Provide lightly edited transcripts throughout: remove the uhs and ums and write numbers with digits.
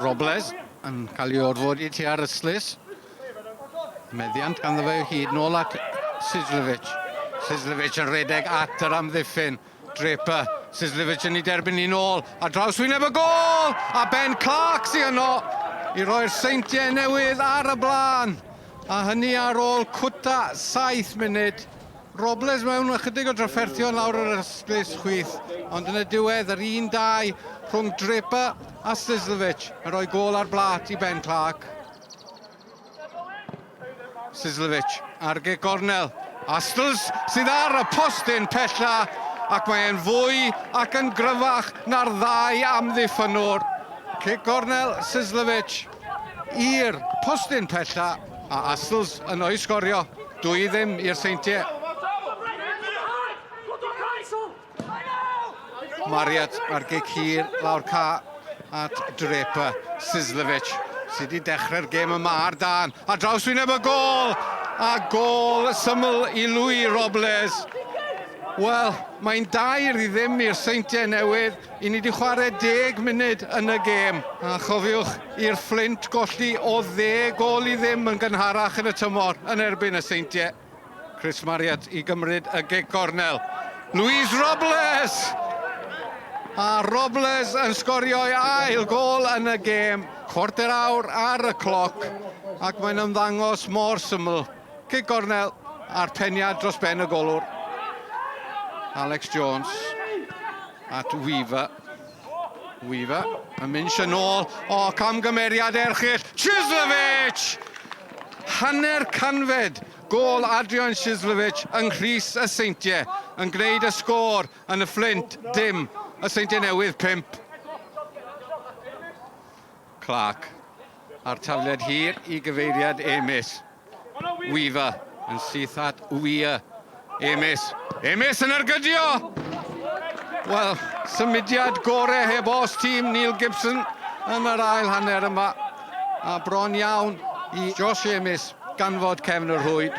Robles yn cael ei orfodi tu ar Yslis. Meddiant ganddo fe hyd nôl at Sislevich. Sislevich yn redeg at yr amddiffyn. Draper, Sislevich yn ei derbyn i nôl. A draws wyneb y gol! A Ben Clark sy yno i roi'r Seintiau Newydd ar y blaen. A hynny ar ôl cwta 7 munud. Robles mewn ychydig o drafferthion lawr yr ysglis chwith, ond yn y diwedd yr 1-2 rhwng Draper a Sislevich yn rhoi gol ar blat i Ben Clark. Sislevich ar gic gornel. Astles sydd ar y postyn pella ac mae'n fwy ac yn gryfach na'r 2 amddiffynwr. Gic gornel Sislevich i'r postyn pella a Astles yn o'i sgorio. 2-0 i'r Seintiau. Mariat ar gic hir lawr ca at Draper. Sislevich sydd wedi dechrau'r gêm yma ar dan. A draws wyneb y gol! A gol syml i Louis Robles. Wel, mae'n 2-0 i'r Seintiau Newydd. I ni wedi chwarae 10 munud yn y gêm. A chofiwch i'r Fflint golli o 10 gol i ddim yn gynharach yn y tymor yn erbyn y Seintiau. Chris Mariat i gymryd y gic gornel. Louis Robles! A Robles yn sgorio'i ail gol yn y gêm. 1/4 awr ar y cloc ac mae'n ymddangos mor syml. Gic gornel a'r peniad dros ben y golwr. Alex Jones at Weaver. Weaver yn mynd sy'n ôl. O, camgymeriad erchyll. Sislevich! Hanner canfed. Gol Adrian Sislevich yng Nghrys y Seintiau yn gwneud y sgôr yn y Fflint, dim. Y Seintiau Newydd 5. Clark ar tafliad hir i gyfeiriad Emis. Weaver yn syth at Weir. Emis. Emis yn argydio! Wel, symudiad gorau heb os tîm Neil Gibson yn yr ail hanner yma. A bron iawn i Josh Emis ganfod cefn y rhwyd.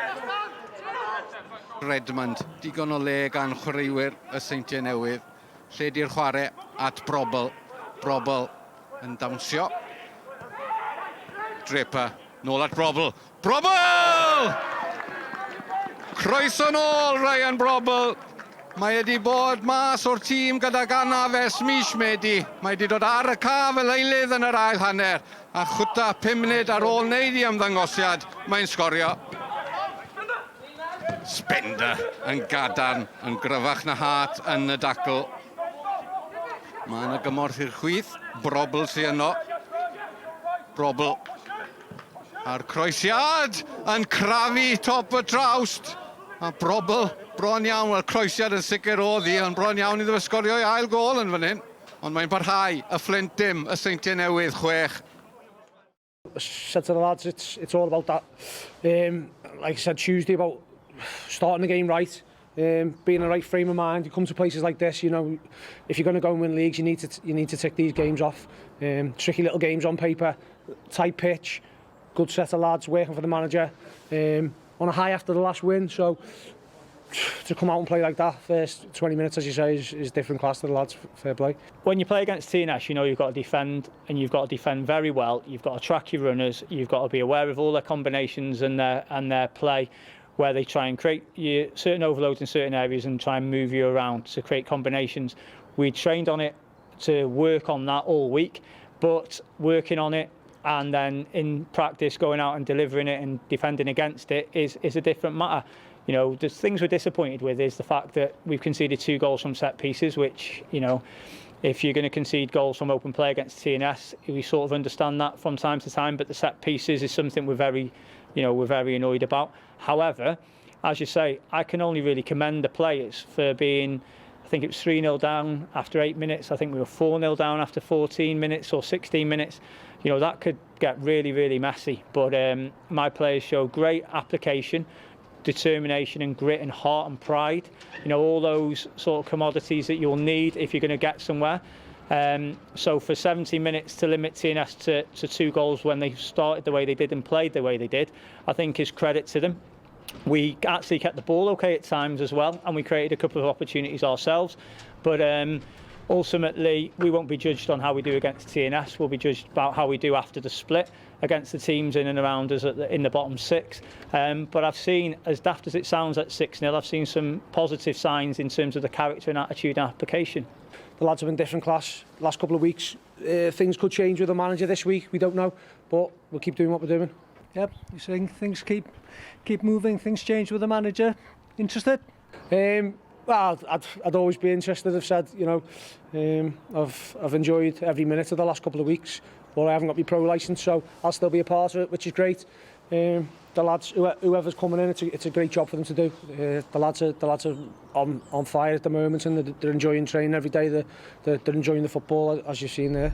Redmond, digon o le gan chwaraewyr y Seintiau Newydd. Lle di'r chwarae at Brobl. Brobl yn dawnsio. Draper, nôl at Brobl. Brobl! Croeso nôl, Ryan Brobl. Mae wedi bod mas o'r tîm gyda ganafes mis Medi. Mae wedi dod ar y ca fel eilydd yn yr ail hanner. A chwta 5 munud ar ôl wneud i ymddangosiad, mae'n sgorio. Spender yn gadarn, yn gryfach na hat yn y dacl. Mae yna gymorth i'r chwith. Brobl sy yno. Brobl. A'r croesiad yn crafu top y trawst. A Brobl bron iawn. Wel, croesiad yn sicr oedd hi, ond bron iawn iddo fe sgorio i ail gol yn fan hyn. Ond mae'n parhau. Y Fflint dim, y Seintiau Newydd 6. Said to the lads, it's all about that. Like I said Tuesday, about starting the game right. Being in the right frame of mind. You come to places like this, you know, if you're going to go and win leagues, you need to tick these games off. Tricky little games on paper, tight pitch, good set of lads working for the manager. On a high after the last win, so to come out and play like that first 20 minutes, as you say, is different class to the lads. Fair play. When you play against TNS, you know you've got to defend, and you've got to defend very well. You've got to track your runners. You've got to be aware of all their combinations and their play, where they try and create certain overloads in certain areas and try and move you around to create combinations. We trained on it to work on that all week, but working on it and then in practice going out and delivering it and defending against it is a different matter. You know, the things we're disappointed with is the fact that we've conceded 2 goals from set pieces, which, you know, if you're going to concede goals from open play against TNS, we sort of understand that from time to time, but the set pieces is something we're very annoyed about. However, as you say, I can only really commend the players for being, I think it was 3-0 down after 8 minutes. I think we were 4-0 down after 14 minutes or 16 minutes. You know, that could get really, really messy. But my players show great application, determination and grit and heart and pride. You know, all those sort of commodities that you'll need if you're going to get somewhere. So for 70 minutes to limit TNS to 2 goals when they started the way they did and played the way they did, I think is credit to them. We actually kept the ball okay at times as well, and we created a couple of opportunities ourselves. But ultimately we won't be judged on how we do against TNS. We'll be judged about how we do after the split against the teams in and around us in the bottom six. But I've seen, as daft as it sounds at 6-0, I've seen some positive signs in terms of the character and attitude and application. The lads have been different class last couple of weeks. Things could change with the manager this week, we don't know, but we'll keep doing what we're doing. Yep, you're saying things keep moving, things change with the manager. Interested? Well, I'd always be interested. I've said, you know, I've enjoyed every minute of the last couple of weeks, but I haven't got my pro licence, so I'll still be a part of it, which is great. The lads, whoever's coming in, it's a great job for them to do. The lads are on fire at the moment, and they're enjoying training every day. They're enjoying the football, as you've seen there.